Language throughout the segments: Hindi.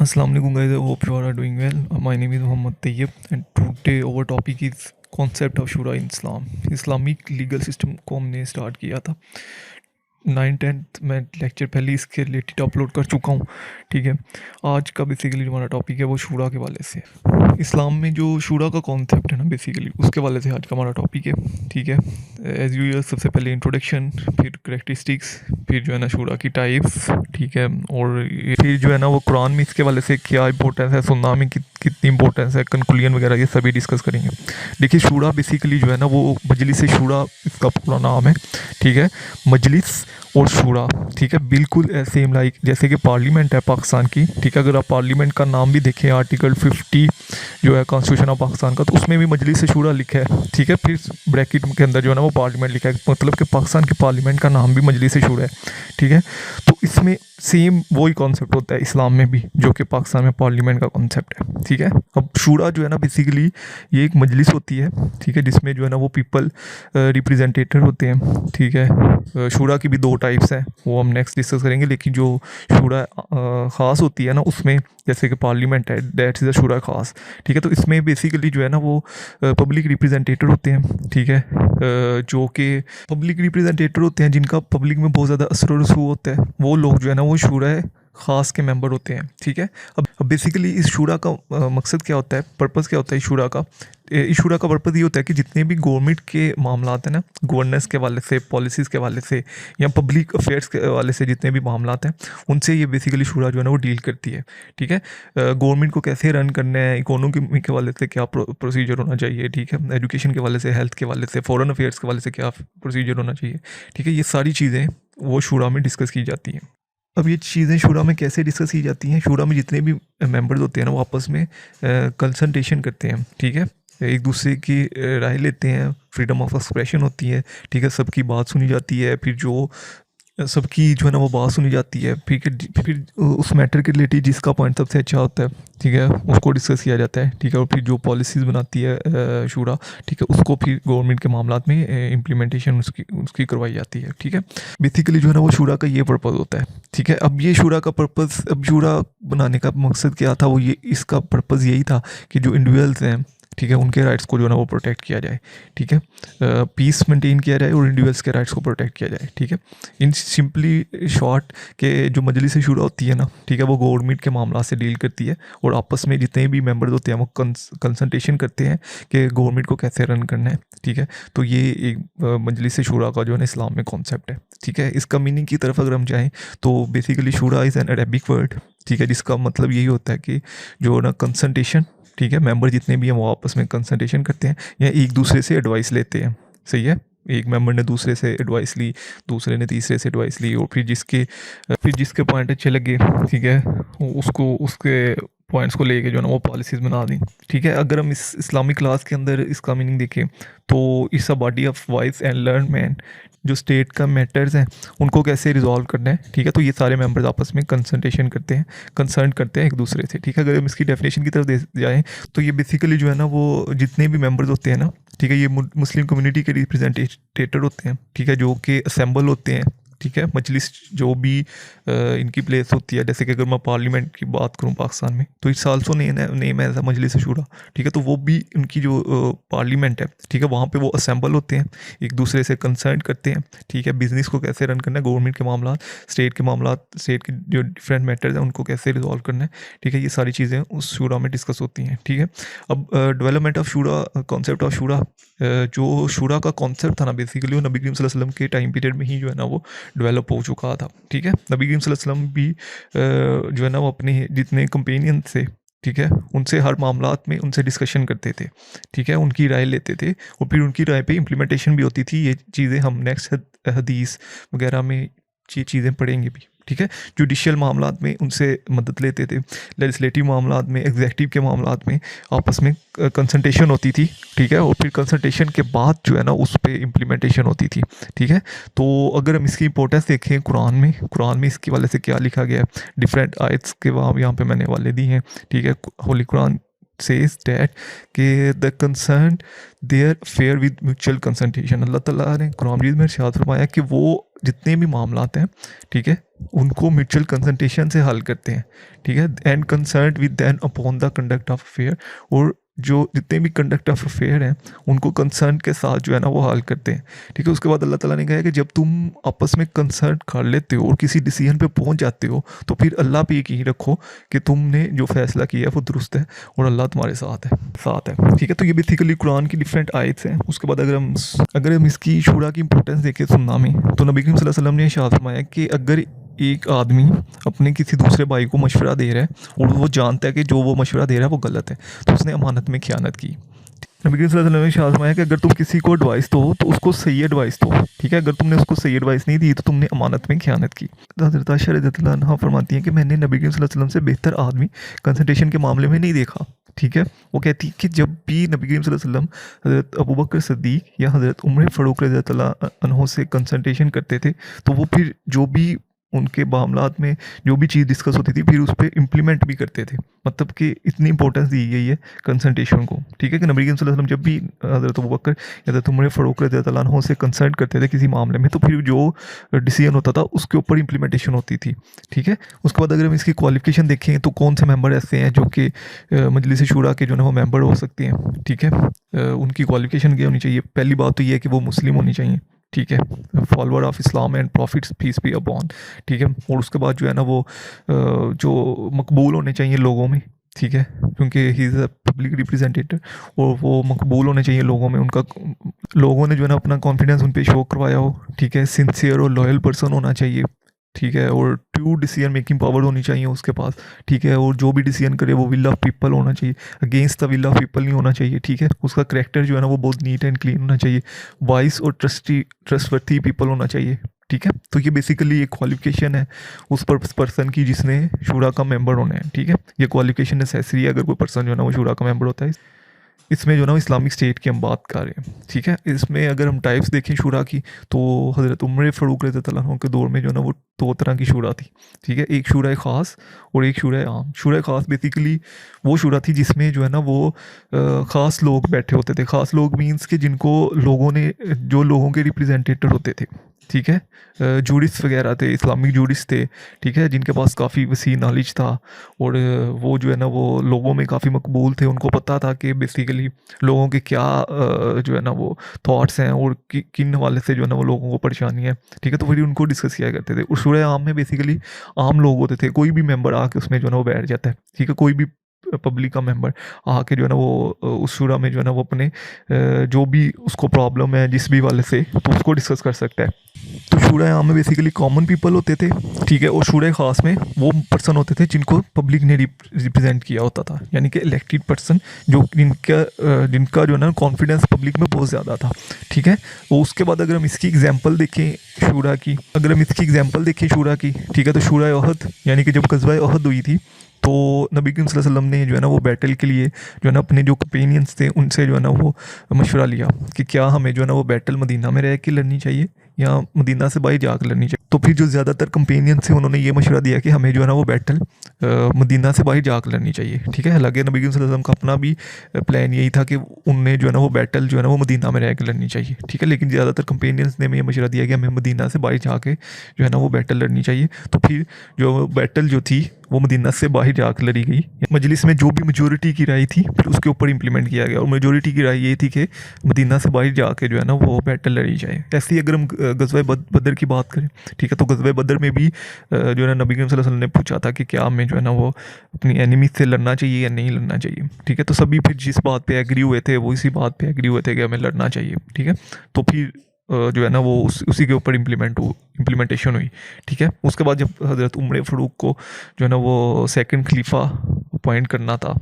Assalamu alaikum guys, I hope you all are doing well. My name is Muhammad Tayyib and today our topic is concept of shura in Islam. Islamic legal system को हमने स्टार्ट किया था 9-10th मैं लेक्चर पहले इसके रिलेटेड अपलोड कर चुका हूँ। ठीक है, आज का बेसिकली जो हमारा टॉपिक है वो शूरा के वाले से, इस्लाम में जो शूरा का कॉन्सेप्ट है ना बेसिकली उसके वाले से आज का हमारा टॉपिक है। ठीक है, एज यूजुअल सबसे पहले इंट्रोडक्शन, फिर करेक्टरिस्टिक्स, फिर जो है ना शूरा की टाइप्स। ठीक है, और फिर जो है ना वो कुरान में इसके वाले से क्या इंपॉर्टेंस है, सुन्ना में कितनी इंपॉर्टेंस है, कंक्लूजन वगैरह ये सभी डिस्कस करेंगे। देखिए शूरा बेसिकली जो है ना वो मजलिस शूरा इसका पूरा नाम है। ठीक है, मजलिस और शूरा, ठीक है, बिल्कुल सेम लाइक जैसे कि पार्लियामेंट है पाकिस्तान की। ठीक है, अगर आप पार्लियामेंट का नाम भी देखें आर्टिकल 50 जो है कॉन्स्टिट्यूशन ऑफ पाकिस्तान का, तो उसमें भी मजलिस शूरा लिखा है। ठीक है, फिर ब्रैकेट के अंदर जो है ना वो पार्लियामेंट लिखा है, मतलब कि पाकिस्तान की पार्लियामेंट का नाम भी मजलिस शूरा है। ठीक है, तो इसमें सेम वही कॉन्सेप्ट होता है इस्लाम में भी जो कि पाकिस्तान में पार्लियामेंट का कॉन्सेप्ट है। ठीक है, अब शूरा जो है ना बेसिकली ये एक मजलिस होती है। ठीक है, जिसमें जो है ना वो पीपल रिप्रेजेंटेटिव होते हैं। ठीक है, शूरा की भी दो टाइप्स हैं, वो हम नेक्स्ट डिस्कस करेंगे। लेकिन जो शूरा ख़ास होती है ना उसमें जैसे कि पार्लियामेंट है, दैट्स इज़ द शूरा ख़ास। ठीक है, तो इसमें बेसिकली जो है ना वो पब्लिक रिप्रेजेंटेटिव होते हैं। ठीक है, जो कि पब्लिक रिप्रेजेंटेटिव होते हैं जिनका पब्लिक में बहुत ज़्यादा असर और रसूख होता है, वो लोग जो है ना वो शूरा है ख़ास के मेंबर होते हैं। ठीक है, अब बेसिकली इस शूरा का मकसद क्या होता है, पर्पस क्या होता है इस शूरा का। इस शूरा का पर्पस ये होता है कि जितने भी गवर्नमेंट के मामलात हैं ना, गवर्नेंस के वाले से, पॉलिसीज़ के वाले से या पब्लिक अफेयर्स के वाले से जितने भी मामलात हैं उनसे ये बेसिकली शूरा जो है ना वो डील करती है। ठीक है, गवर्नमेंट को कैसे रन करना है, इकोनॉमी के वाले से क्या प्रोसीजर होना चाहिए। ठीक है, एजुकेशन के वाले से, हेल्थ के वाले से, फॉरेन अफेयर्स के वाले से क्या प्रोसीजर होना चाहिए। ठीक है, ये सारी चीज़ें वो शूरा में डिस्कस की जाती हैं। अब ये चीज़ें शूरा में कैसे डिस्कस की जाती हैं, शूरा में जितने भी मेंबर्स होते हैं ना वो आपस में कंसल्टेशन करते हैं। ठीक है, एक दूसरे की राय लेते हैं, फ्रीडम ऑफ एक्सप्रेशन होती है। ठीक है, सबकी बात सुनी जाती है, फिर जो सबकी जो है ना वो बात सुनी जाती है। फिर उस मैटर के रिलेटेड जिसका पॉइंट सबसे अच्छा होता है, ठीक है, उसको डिस्कस किया जाता है। ठीक है, और फिर जो पॉलिसीज़ बनाती है शूरा, ठीक है, उसको फिर गवर्नमेंट के मामलात में इम्प्लीमेंटेशन उसकी करवाई जाती है। ठीक है, बेसिकली जो है ना वो शूरा का ये पर्पज़ होता है। ठीक है, अब ये शूरा का पर्पज़, अब शूरा बनाने का मकसद क्या था, वो ये इसका पर्पज़ यही था कि जो इंडिविजुअल्स हैं, ठीक है, उनके राइट्स को जो है ना वो प्रोटेक्ट किया जाए। ठीक है, पीस मेंटेन किया जाए और इंडिविजुअल्स के राइट्स को प्रोटेक्ट किया जाए। ठीक है, इन सिंपली शॉर्ट के जो मजलिस शूरा होती है ना, ठीक है, वो गवर्नमेंट के मामला से डील करती है और आपस में जितने भी मेंबर्स होते हैं वो कंसल्टेशन करते हैं कि गवर्नमेंट को कैसे रन करना है। ठीक है, तो ये एक मजलिस शूरा का जो है ना इस्लाम में कॉन्सेप्ट है। ठीक है, इसका मीनिंग की तरफ अगर हम जाएँ तो बेसिकली शूरा इज़ एन अरबिक वर्ड। ठीक है, जिसका मतलब यही होता है कि जो ना कंसल्टेशन, ठीक है, मेंबर जितने भी हैं वो आपस में कंसल्टेशन करते हैं या एक दूसरे से एडवाइस लेते हैं। सही है, एक मेंबर ने दूसरे से एडवाइस ली, दूसरे ने तीसरे से एडवाइस ली, और फिर जिसके पॉइंट अच्छे लगे, ठीक है, उसको उसके पॉइंट्स को लेके जो है ना वो पॉलिसीज़ बना दी। ठीक है, अगर हम इस इस्लामिक क्लास के अंदर इसका मीनिंग देखें तो it's a body of wise and learn man, जो स्टेट का मैटर्स हैं उनको कैसे रिजॉल्व करना है। ठीक है, तो ये सारे मेंबर्स आपस में कंसल्टेशन करते हैं, कंसर्न करते हैं एक दूसरे से। ठीक है, अगर हम इसकी डेफिनेशन की तरफ दे जाएँ तो ये बेसिकली जो है ना वो जितने भी मेंबर्स होते हैं ना, ठीक है, ये मुस्लिम कम्युनिटी के रिप्रेजेंटेटर होते हैं। ठीक है, जो कि असेंबल होते हैं। ठीक है, मजलिस जो भी इनकी प्लेस होती है, जैसे कि अगर मैं पार्लियामेंट की बात करूं पाकिस्तान में तो इट्स आल्सो नेम एज मजलिस शूरा। ठीक है, तो वो भी उनकी जो पार्लियामेंट है, ठीक है, वहाँ पे वो असेंबल होते हैं, एक दूसरे से कंसर्न करते हैं। ठीक है, बिज़नेस को कैसे रन करना है, गवर्नमेंट के मामला, स्टेट के जो डिफरेंट मैटर्स हैं उनको कैसे रिजॉल्व करना है। ठीक है, ये सारी चीज़ें उस शूरा में डिस्कस होती हैं। ठीक है, अब डेवलपमेंट ऑफ शूरा, कॉन्सेप्ट ऑफ शूरा, जो शूरा का कॉन्सेप्ट था ना बेसिकली वो नबी करीम सल्लल्लाहु अलैहि वसल्लम के टाइम पीरियड में ही जो है ना वो डेवलप हो चुका था। ठीक है, नबी करीम सल्लल्लाहु अलैहि वसल्लम भी जो है ना वो अपने जितने कंपेनियन थे, ठीक है, उनसे हर मामलात में उनसे डिस्कशन करते थे। ठीक है, उनकी राय लेते थे और फिर उनकी राय पे इम्प्लीमेंटेशन भी होती थी। ये चीज़ें हम नेक्स्ट हदीस वगैरह में ये चीज़ें पढ़ेंगे भी। ठीक है, जुडिशियल मामलात में उनसे मदद लेते थे, लेजिस्लेटिव मामलात में, एग्जेक्टिव के मामलात में आपस में कंसल्टेशन होती थी। ठीक है, और फिर कंसल्टेशन के बाद जो है ना उस पर इम्प्लीमेंटेशन होती थी। ठीक है, तो अगर हम इसकी इंपॉर्टेंस देखें कुरान में इसके वाले से क्या लिखा गया है, डिफरेंट आयत्स के वहाँ यहाँ पे मैंने वाले दी हैं। ठीक है, होली कुरान says that कि the concerned their affair with mutual consultation, अल्लाह ताला ने कुरान मजीद में इरशाद फरमाया कि वो जितने भी मामलात हैं, ठीक है, उनको म्यूचुअल कंसल्टेशन से हल करते हैं, ठीक है, and concern with then upon the conduct of affair, और जो जितने भी कंडक्ट ऑफ अफेयर हैं उनको कंसर्न के साथ जो है ना वो हल करते हैं, ठीक है। उसके बाद अल्लाह ताला ने कहा है कि जब तुम आपस में कंसर्न कर लेते हो और किसी डिसीजन पे पहुंच जाते हो तो फिर अल्लाह पे यकीन रखो कि तुमने जो फैसला किया है वो दुरुस्त है और अल्लाह तुम्हारे साथ है, ठीक है। तो ये बेसिकली कुरान की डिफरेंट आयत्स हैं। उसके बाद अगर हम इसकी शूरा की इंपॉर्टेंस देखें सुन्ना में, तो नबी करीम सल्लल्लाहु अलैहि वसल्लम ने इरशाद फरमाया कि अगर एक आदमी अपने किसी दूसरे भाई को मशवरा दे रहा है और वो जानता है कि जो वो मशवरा दे रहा है वो गलत है, तो उसने अमानत में ख़यानत की। नबी करीम सल्लल्लाहु अलैहि वसल्लम ने इरशाद फरमाया कि अगर तुम किसी को एडवाइस दो तो उसको सही एडवाइस दो, ठीक है। अगर तुमने उसको सही एडवाइस नहीं दी तो तुमने अमानत में ख़यानत की। तो हज़रत आयशा रज़ियल्लाहु अन्हा फरमाती हैं कि मैंने नबी करीम सल्लल्लाहु अलैहि वसल्लम से बेहतर आदमी कंसल्टेशन के मामले में नहीं देखा, ठीक है। वो कहती कि जब भी नबी करीम सल्लल्लाहु अलैहि वसल्लम हज़रत अबू बकर सिद्दीक़ या हज़रत उमर फ़ारूक रज़ियल्लाहु अन्हु से कंसल्टेशन करते थे तो वो फिर जो भी उनके मामलात में जो भी चीज़ डिस्कस होती थी फिर उस पर इम्प्लीमेंट भी करते थे। मतलब कि इतनी इंपॉर्टेंस दी गई है कंसल्टेशन को, ठीक है, कि नबी करीम सल्लल्लाहु अलैहि वसल्लम जब भी हज़रत अबू बकर या हज़रत उमर फ़ारूक रज़ियल्लाहु अन्हु से कंसल्ट करते थे किसी मामले में तो फिर जो डिसीजन होता था उसके ऊपर इम्प्लीमेंटेशन होती थी, ठीक है। उसके बाद अगर हम इसकी क्वालिफिकेशन देखें तो कौन से मेंबर ऐसे हैं जो कि मजलिस शूरा के जो है वो मेंबर हो सकते हैं, ठीक है। उनकी क्वालिफिकेशन क्या होनी चाहिए? पहली बात तो ये है कि वो मुस्लिम होनी चाहिए, ठीक है, follower of Islam and prophets peace be upon, ठीक है। और उसके बाद जो है ना वो जो मकबूल होने चाहिए लोगों में, ठीक है, क्योंकि he is a public representative और वो मकबूल होने चाहिए लोगों में, उनका लोगों ने जो है ना अपना कॉन्फिडेंस उन पर शो करवाया हो, ठीक है। सिंसियर और लॉयल पर्सन होना चाहिए, ठीक है, और ट्रू डिसीजन मेकिंग पावर होनी चाहिए उसके पास, ठीक है। और जो भी डिसीजन करे वो विल ऑफ पीपल होना चाहिए, against the will of people नहीं होना चाहिए, ठीक है। उसका करैक्टर जो है ना वो बहुत नीट एंड क्लीन होना चाहिए, वाइस और ट्रस्टवर्थी पीपल होना चाहिए, ठीक है। तो ये बेसिकली एक क्वालिफिकेशन है उस पर्सन की जिसने शूरा का मेंबर होना है, ठीक है। ये क्वालिफिकेशन नेसेसरी है अगर कोई पर्सन जो है ना वो शूरा का मेंबर होता है। इसमें जो है ना इस्लामिक स्टेट की हम बात कर रहे हैं, ठीक है। इसमें अगर हम टाइप्स देखें शूरा की तो हज़रत उमर फ़ारूक रज़ियल्लाहु अन्हु के दौर में जो है ना वो दो तरह की शूरा थी, ठीक है। एक शूरा ख़ास और एक शूरा आम। शूरा ख़ास बेसिकली वो शूरा थी जिसमें जो है ना वो ख़ास लोग बैठे होते थे। ख़ास लोग मीन्स कि जिनको लोगों ने जो लोगों के रिप्रेजेंटेटिव होते थे, ठीक है, जूरिस्ट वगैरह थे, इस्लामिक जूरिस्ट थे, ठीक है, जिनके पास काफ़ी वसी नॉलेज था और वो जो है ना वो लोगों में काफ़ी मकबूल थे। उनको पता था कि बेसिकली लोगों के क्या जो है ना वो थॉट्स हैं और किन हवाले से जो है ना वो लोगों को परेशानी है, ठीक है। तो फिर उनको डिस्कस किया करते थे। और सूरह आम में बेसिकली आम लोग होते थे, कोई भी मेंबर आके उसमें जो है ना वो बैठ जाता है, ठीक है। कोई भी पब्लिक का मेंबर आके जो है ना वो उस शूरा में जो है ना वो अपने जो भी उसको प्रॉब्लम है जिस भी वाले से तो उसको डिस्कस कर सकता है। तो शूरा आम में बेसिकली कॉमन पीपल होते थे, ठीक है। और शूरा ख़ास में वो पर्सन होते थे जिनको पब्लिक ने रिप्रेजेंट किया होता था, यानी कि इलेक्टेड पर्सन जो जिनका जो है ना कॉन्फिडेंस पब्लिक में बहुत ज़्यादा था, ठीक है। तो उसके बाद अगर हम इसकी एग्जांपल देखें शूरा की, ठीक है, तो शूरा ओहद यानी कि जब ग़ज़वा ओहद हुई थी तो नबी करीम सल्लल्लाहु अलैहि वसल्लम ने जो है ना वो बैटल के लिए जो है ना अपने जो कंपेनियंस थे उनसे जो है ना वो मशवरा लिया कि क्या हमें जो है ना वो बैटल मदीना में रह के लड़नी चाहिए या मदीना से बाहर जाकर लड़नी चाहिए। तो फिर जो ज़्यादातर कंपेनियंस थे उन्होंने ये मशवरा दिया कि हमें जो है ना वो बैटल मदीना से बाहर जाकर लड़नी चाहिए, ठीक है। हालांकि नबी करीम सल्लल्लाहु अलैहि वसल्लम का अपना भी प्लान यही था कि उनने जो है ना वो बैटल जो है ना वो मदीना में रह के लड़नी चाहिए, ठीक है। लेकिन ज़्यादातर कंपेनियंस ने हमें ये मशवरा दिया कि हमें मदीना से बाहर जाके जो है ना वो बैटल लड़नी चाहिए। तो फिर जो बैटल जो थी वो मदीना से बाहर जाकर लड़ी गई। मजलिस में जो भी मेजोरिटी की राय थी फिर उसके ऊपर इम्प्लीमेंट किया गया और मेजोरिटी की राय ये थी कि मदीना से बाहर जाके जो है ना वो बैटल लड़ी जाए। ऐसे ही अगर हम ग़ज़वा बदर की बात करें, ठीक है, तो ग़ज़वा बदर में भी जो है ना नबी करीम सल्लल्लाहु अलैहि वसल्लम ने पूछा था कि क्या हमें जो है ना वो अपनी एनिमी से लड़ना चाहिए या नहीं लड़ना चाहिए, ठीक है। तो सभी फिर जिस बात पे एग्री हुए थे वो इसी बात पे एग्री हुए थे कि हमें लड़ना चाहिए, ठीक है। तो फिर जो है ना वो उसी के ऊपर इम्प्लीमेंटेशन हुई, ठीक है। उसके बाद जब हज़रत उमर फ़ारूक को जो है ना वो सेकंड खलीफा अपॉइंट करना था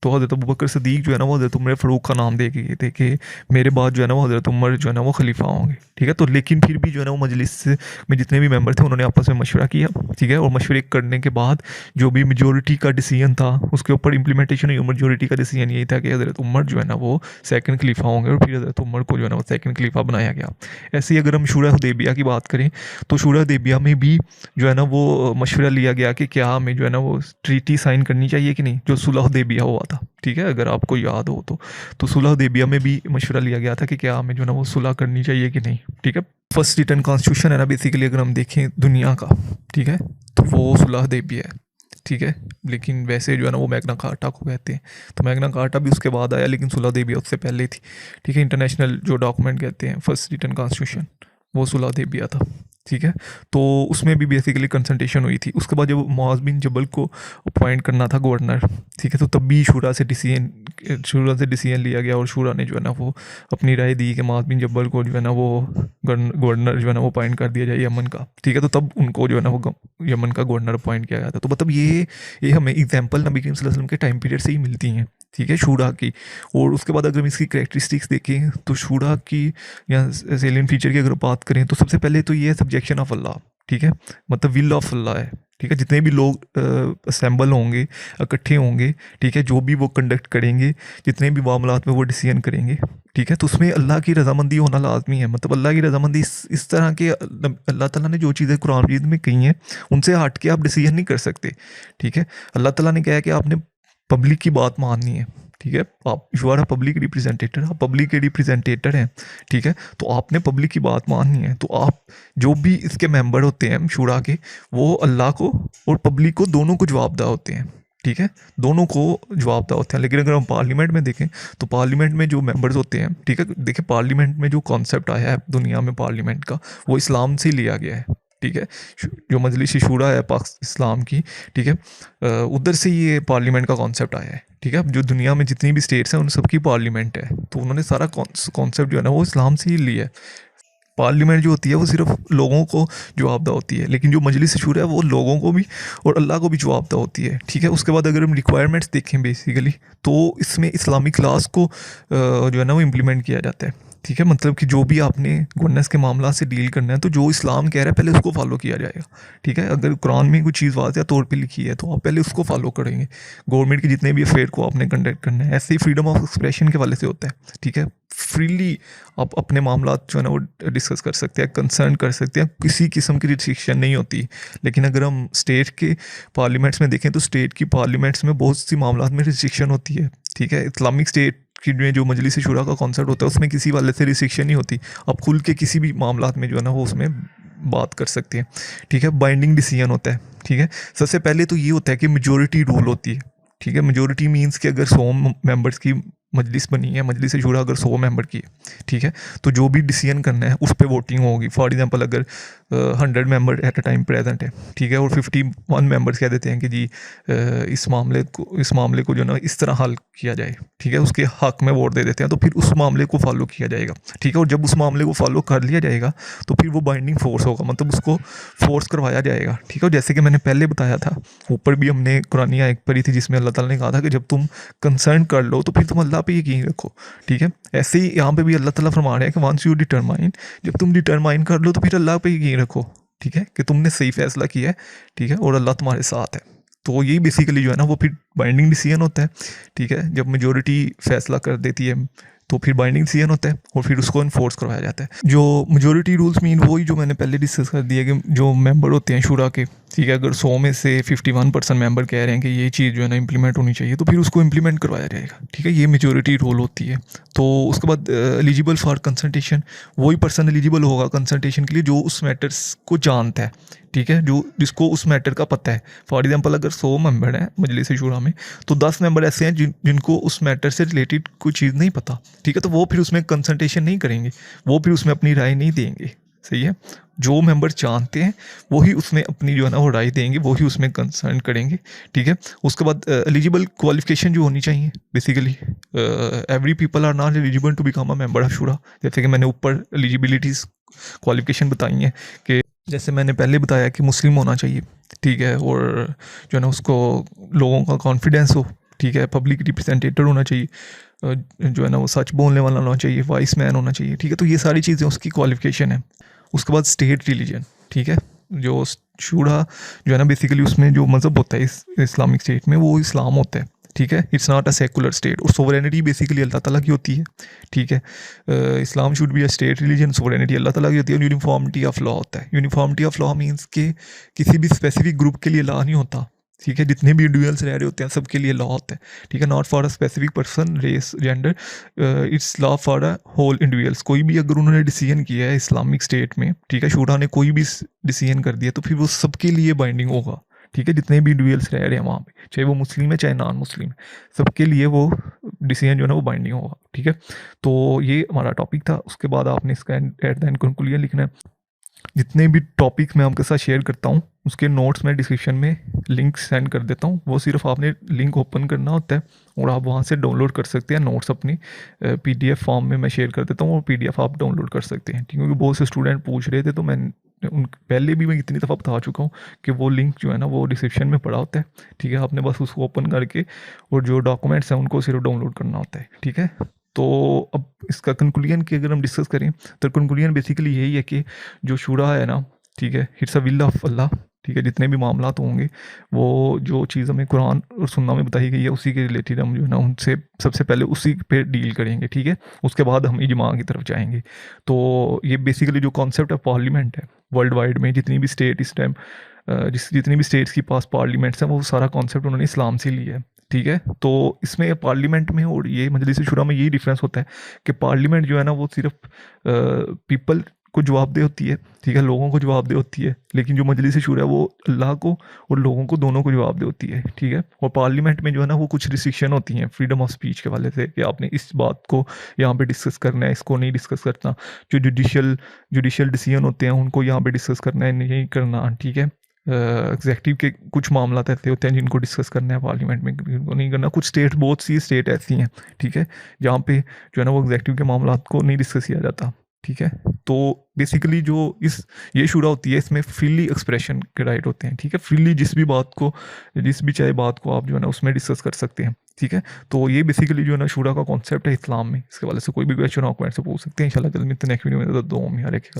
तो हज़रत अबू बकर सिद्दीक़ जो है ना वो हज़रत उमर फ़ारूक का नाम दे के गए थे कि मेरे बाद जो है ना वो हज़रत उमर जो है ना वो खलीफा होंगे, ठीक है। तो लेकिन फिर भी जो है ना वो मजलिस में जितने भी मेंबर थे उन्होंने आपस में मशवरा किया, ठीक है। और मशवरे करने के बाद जो भी मेजोरिटी का डिसीजन था उसके ऊपर इम्प्लीमेंटेशन हुई। मेजोरिटी का डिसीजन यही था कि हज़रत उमर जो है ना वो सेकंड खलीफा होंगे और फिर हज़रत उमर को जो है ना वो सेकंड खलीफा बनाया गया। ऐसे ही अगर हम शूरा हुदैबिया की बात करें तो शूरा हुदैबिया में भी जो है ना वो मशवरा लिया गया कि क्या हमें जो है ना वो ट्रीटी साइन करनी चाहिए कि नहीं, जो सुलह हुदैबिया हुआ था, ठीक है, अगर आपको याद हो तो सुलह हुदैबिया में भी मशवरा लिया गया था कि क्या हमें जो ना वो सुलह करनी चाहिए कि नहीं, ठीक है। फर्स्ट रिटन कॉन्स्टिट्यूशन है ना बेसिकली अगर हम देखें दुनिया का, ठीक है, तो वो सुलह हुदैबिया है, ठीक है। लेकिन वैसे जो है ना वो मैग्ना कार्टा को कहते हैं, तो मैग्ना कार्टा भी उसके बाद आया, लेकिन सुलह हुदैबिया उससे पहले थी, ठीक है। इंटरनेशनल जो डॉक्यूमेंट कहते हैं फर्स्ट रिटन कॉन्स्टिट्यूशन, वो सुलह हुदैबिया था, ठीक है। तो उसमें भी बेसिकली कंसल्टेशन हुई थी। उसके बाद जब मुआज़ बिन जबल को अपॉइंट करना था गवर्नर, ठीक है, तो तब भी शूरा से डिसीजन लिया गया और शूरा ने जो है ना वो अपनी राय दी कि मुआज़ बिन जबल को जो है ना वो गवर्नर जो है ना वो अपॉइंट कर दिया जाए यमन का, ठीक है। तो तब उनको जो है ना वो यमन का गवर्नर अपॉइंट किया गया था। तो मतलब ये हमें एग्जाम्पल नबी करीम सल्लल्लाहु अलैहि वसल्लम के टाइम पीरियड से ही मिलती हैं, ठीक है, शूरा की। और उसके बाद अगर हम इसकी करैक्टरिस्टिक्स देखें तो शूरा की या सेलियन फीचर की अगर बात करें तो सबसे पहले तो ये है सब्जेक्शन ऑफ अल्लाह, ठीक है, मतलब विल ऑफ अल्लाह है, ठीक है। जितने भी लोग असेंबल होंगे, इकट्ठे होंगे, ठीक है, जो भी वो कंडक्ट करेंगे, जितने भी मामलात में वो डिसीजन करेंगे, ठीक है, तो उसमें अल्लाह की रजामंदी होना लाजमी है। मतलब अल्लाह की रजामंदी इस तरह के अल्लाह ताला ने जो चीज़ें कुरान मजीद में कही हैं उनसे हट के आप डिसीजन नहीं कर सकते, ठीक है। अल्लाह ताला ने कहा है कि आपने पब्लिक की बात माननी है, ठीक है। आप यू आर अ पब्लिक रिप्रेजेंटेटर, आप पब्लिक के रिप्रेजेंटेटर हैं, ठीक है। तो आपने पब्लिक की बात माननी है। तो आप जो भी इसके मेंबर होते हैं शूरा के, वो अल्लाह को और पब्लिक को दोनों को जवाबदाह होते हैं, ठीक है, दोनों को जवाबदाह होते हैं। लेकिन अगर हम पार्लियामेंट में देखें तो पार्लियामेंट में जो मेंबर्स होते हैं, ठीक है, देखिए पार्लियामेंट में जो कॉन्सेप्ट आया है दुनिया में पार्लियामेंट का, वो इस्लाम से लिया गया है, ठीक है। जो मजलिस शूरा है पाक इस्लाम की, ठीक है, उधर से ये पार्लियामेंट का कॉन्सेप्ट आया है, ठीक है। जो दुनिया में जितनी भी स्टेट्स हैं उन सबकी पार्लियामेंट है, तो उन्होंने सारा कॉन्सेप्ट जो है ना वो इस्लाम से ही लिया है। पार्लियामेंट जो होती है वो सिर्फ लोगों को जवाबदाह होती है, लेकिन जो मजलिस शूरा है वो लोगों को भी और अल्लाह को भी जवाबदाह होती है, ठीक है। उसके बाद अगर हम रिक्वायरमेंट्स देखें बेसिकली तो इसमें इस्लामिक लॉज को जो है ना वो इम्प्लीमेंट किया जाता है, ठीक है। मतलब कि जो भी आपने गवर्नेंस के मामला से डील करना है तो जो इस्लाम कह रहा है पहले उसको फॉलो किया जाएगा, ठीक है। अगर कुरान में कोई चीज़ वाज़िया तौर पे लिखी है तो आप पहले उसको फॉलो करेंगे। गवर्नमेंट के जितने भी अफेयर को आपने कंडक्ट करना है, ऐसे ही फ्रीडम ऑफ एक्सप्रेशन के वाले से होता है, ठीक है। फ्रीली आप अपने मामला जो है ना वो डिस्कस कर सकते हैं, कंसर्न कर सकते हैं, किसी किस्म की रिस्ट्रिक्शन नहीं होती। लेकिन अगर हम स्टेट के पार्लियामेंट्स में देखें तो स्टेट की पार्लियामेंट्स में बहुत सी मामला में रिस्ट्रिक्शन होती है, ठीक है। इस्लामिक स्टेट की में जो मजलिस शूरा का कॉन्सेप्ट होता है उसमें किसी वाले से रिस्ट्रिक्शन नहीं होती, आप खुल के किसी भी मामला में जो है ना वो उसमें बात कर सकते हैं, ठीक है। बाइंडिंग डिसीजन होता है, ठीक है। सबसे पहले तो ये होता है कि मेजोरिटी रूल होती है, ठीक है। मेजोरिटी मींस कि अगर 100 मेंबर्स की मजलिस बनी है, मजलिस शूरा अगर 100 मेंबर की है, ठीक है, तो जो भी डिसीजन करना है उस पर वोटिंग होगी। फॉर एग्जांपल अगर 100 member at a time present है, ठीक है, और 51 मेंबर्स कह देते हैं कि जी इस मामले को जो ना इस तरह हल किया जाए, ठीक है, उसके हक में वोट दे देते हैं, तो फिर उस मामले को फॉलो किया जाएगा, ठीक है। और जब उस मामले को फॉलो कर लिया जाएगा तो फिर वो बाइंडिंग फोर्स होगा, मतलब उसको फोर्स करवाया जाएगा, ठीक है। और जैसे कि मैंने पहले बताया था, ऊपर भी हमने कुरानी आयत पढ़ी थी जिसमें अल्लाह ताला ने कहा था कि जब तुम कंसर्न कर लो तो फिर तुम अल्लाह पे यकीन रखो, ठीक है। ऐसे ही यहाँ पे भी अल्लाह ताला फरमा रहे हैं कि वंस यू डिटरमाइन, जब तुम डिटरमाइन कर लो तो फिर अल्लाह पे यकीन रखो, ठीक है, कि तुमने सही फैसला किया है, ठीक है, और अल्लाह तुम्हारे साथ है। तो यही बेसिकली जो है ना वो फिर बाइंडिंग डिसीजन होता है, ठीक है। जब मेजोरिटी फैसला कर देती है तो फिर बाइंडिंग डिसीजन होता है और फिर उसको इन्फोर्स करवाया जाता है। जो मेजोरिटी रूल्स मीन वही जो मैंने पहले डिस्कस कर दिया कि जो मेंबर होते हैं शूरा के, ठीक है, अगर 100 में से 51% मेंबर कह रहे हैं कि ये चीज़ जो है ना इम्प्लीमेंट होनी चाहिए तो फिर उसको इम्प्लीमेंट करवाया जाएगा, ठीक है। ये मेजोरिटी रूल होती है। तो उसके बाद एलिजिबल फॉर कंसल्टेशन, वही पर्सन एलिजिबल होगा कंसल्टेशन के लिए जो उस मैटर्स को जानता है, ठीक है, जो जिसको उस मैटर का पता है। फॉर एग्जांपल अगर 100 मेंबर हैं मजलिस शूरा में तो 10 मेंबर ऐसे हैं जिनको उस मैटर से रिलेटेड कोई चीज़ नहीं पता, ठीक है, तो वो फिर उसमें कंसल्टेशन नहीं करेंगे, वो फिर उसमें अपनी राय नहीं देंगे, सही है। जो मेंबर जानते हैं वही उसमें अपनी जो है ना वो राय देंगे, वही उसमें कंसर्न करेंगे, ठीक है। उसके बाद एलिजिबल क्वालिफिकेशन जो होनी चाहिए basically, every people are not eligible to become a member of शूरा। जैसे कि मैंने ऊपर एलिजिबिलिटीज़ क्वालिफिकेशन बताई हैं कि जैसे मैंने पहले बताया कि मुस्लिम होना चाहिए, ठीक है, और जो है ना उसको लोगों का कॉन्फिडेंस हो, ठीक है, पब्लिक रिप्रेजेंटेटिव होना चाहिए, जो है ना वो सच बोलने वाला होना चाहिए, वाइस मैन होना चाहिए, ठीक है। तो ये सारी चीज़ें उसकी क्वालिफिकेशन है। उसके बाद स्टेट रिलीजन, ठीक है, जो शूरा जो है ना बेसिकली उसमें जो मज़हब होता है इस इस्लामिक स्टेट में वो इस्लाम होता है, ठीक है। It's not a secular state. और सोवरेनिटी बेसिकली अल्लाह ताला की होती है, ठीक है। Islam should be a state religion, sovereignty Allah ताला की होती है। और यूनिफॉर्मिटी ऑफ लॉ होता है। यूनिफॉर्मिटी ऑफ लॉ मीन्स के किसी भी स्पेसिफिक ग्रुप के लिए लॉ नहीं होता, ठीक है, जितने भी इंडिविजुअल्स रह रहे होते हैं सबके लिए लॉ होता है, ठीक है, not for a specific person, race, gender, it's law for a whole individuals. कोई भी अगर उन्होंने डिसीजन किया है इस्लामिक स्टेट में, ठीक है, शूरा ने कोई भी डिसीजन कर दिया तो फिर वो सबके लिए बाइंडिंग होगा, ठीक है, जितने भी इंडिविजुअल्स रह रहे हैं वहाँ पे, चाहे वो मुस्लिम है चाहे नॉन मुस्लिम है, सबके लिए वो डिसीजन जो है ना वो बाइंडिंग होगा, ठीक है। तो ये हमारा टॉपिक था। उसके बाद आपने इसका एट द एंड कंक्लूजन लिखना है। जितने भी टॉपिक मैं आपके साथ शेयर करता हूँ उसके नोट्स मैं डिस्क्रिप्शन में लिंक सेंड कर देता हूँ, वो सिर्फ आपने लिंक ओपन करना होता है और आप वहाँ से डाउनलोड कर सकते हैं नोट्स अपनी पीडीएफ फॉर्म में मैं शेयर कर देता हूँ और पीडीएफ आप डाउनलोड कर सकते हैं, क्योंकि बहुत से स्टूडेंट पूछ रहे थे तो मैं उन पहले भी मैं इतनी दफ़ा बता चुका हूँ कि वो लिंक जो है ना वो डिस्क्रिप्शन में पड़ा होता है, ठीक है, आपने बस उसको ओपन करके और जो डॉक्यूमेंट्स हैं उनको सिर्फ डाउनलोड करना होता है, ठीक है। तो अब इसका कंक्लूजन की अगर हम डिस्कस करें तो कंक्लूजन बेसिकली यही है कि जो शूरा है ना, ठीक है, इट्स अ विल ऑफ अल्लाह, ठीक है, जितने भी मामला होंगे वो जो चीज़ हमें कुरान और सुन्ना में बताई गई है उसी के रिलेटेड हम जो है ना उनसे सबसे पहले उसी पे डील करेंगे, ठीक है, उसके बाद हम इजमा की तरफ जाएंगे। तो ये बेसिकली जो कॉन्सेप्ट ऑफ पार्लियामेंट है वर्ल्ड वाइड में जितनी भी स्टेट इस टाइम जितनी भी स्टेट्स के पास पार्लियामेंट्स हैं वो सारा कॉन्सेप्ट उन्होंने इस्लाम से लिया है, ठीक है। तो इसमें पार्लियामेंट में और ये मजलिस शुरा में यही डिफरेंस होता है कि पार्लियामेंट जो है ना वो सिर्फ पीपल को जवाबदेह होती है, ठीक है, लोगों को जवाबदेह होती है, लेकिन जो मजलिस शुरा है वो अल्लाह को और लोगों को दोनों को जवाबदेह होती है, ठीक है। और पार्लियामेंट में जो है ना वो कुछ रिस्ट्रिक्शन होती हैं फ्रीडम ऑफ स्पीच के वाले से कि आपने इस बात को यहाँ पे डिस्कस करना है, इसको नहीं डिस्कस करना, जो जुडिशियल डिसीजन होते हैं उनको यहाँ पे डिस्कस करना है नहीं करना, ठीक है। एग्जेक्टिव के कुछ मामला ऐसे होते हैं जिनको डिस्कस करना है पार्लियामेंट में, जिनको नहीं करना। कुछ स्टेट बहुत सी स्टेट ऐसी हैं, ठीक है, जहाँ पे जो है ना वो एग्जेक्टिव के मामला को नहीं डिस्कस किया जाता, ठीक है। तो बेसिकली जो ये शुरा होती है इसमें फ्रीली एक्सप्रेशन के राइट होते हैं, ठीक है, फ्रीली जिस भी चाहे बात को आप जो है ना उसमें डिस्कस कर सकते हैं, ठीक है। तो ये बेसिकली जो है ना शुरा का कॉन्सेप्ट है इस्लाम में। इसके वाले से कोई भी क्वेश्चन हो कमेंट से पूछ सकते हैं। इंशाल्लाह जल्द मिलते हैं नेक्स्ट वीडियो में। तो दो में यार